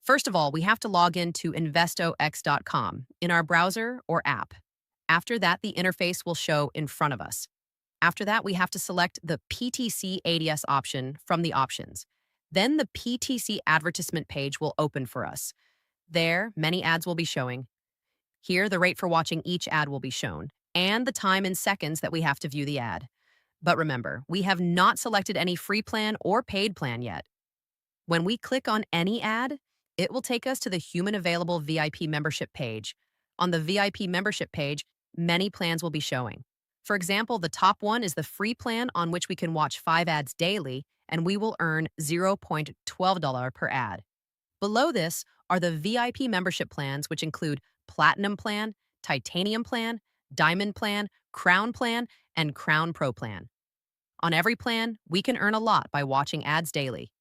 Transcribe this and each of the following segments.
First of all, we have to log into InvestoEx.com in our browser or app. After that, the interface will show in front of us. After that, we have to select the PTC Ads option from the options. Then the PTC advertisement page will open for us. There, many ads will be showing. Here, the rate for watching each ad will be shown, and the time in seconds that we have to view the ad. But remember, we have not selected any free plan or paid plan yet. When we click on any ad, it will take us to the Human Available VIP membership page. On the VIP membership page, many plans will be showing. For example, the top one is the free plan on which we can watch 5 ads daily, and we will earn $0.12 per ad. Below this are the VIP membership plans, which include Platinum Plan, Titanium Plan, Diamond Plan, Crown Plan, and Crown Pro Plan. On every plan, we can earn a lot by watching ads daily.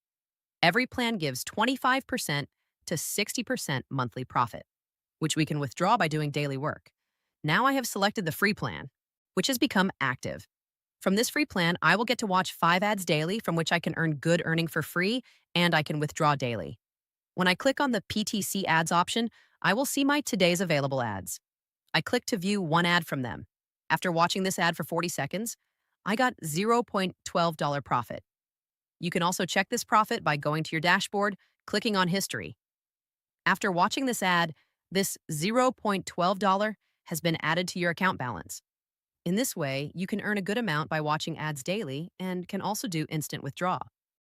Every plan gives 25% to 60% monthly profit, which we can withdraw by doing daily work. Now I have selected the free plan, which has become active. From this free plan, I will get to watch 5 ads daily from which I can earn good earning for free, and I can withdraw daily. When I click on the PTC Ads option, I will see my today's available ads. I click to view one ad from them. After watching this ad for 40 seconds, I got $0.12 profit. You can also check this profit by going to your dashboard, clicking on History. After watching this ad, this $0.12 has been added to your account balance. In this way, you can earn a good amount by watching ads daily and can also do instant withdrawal.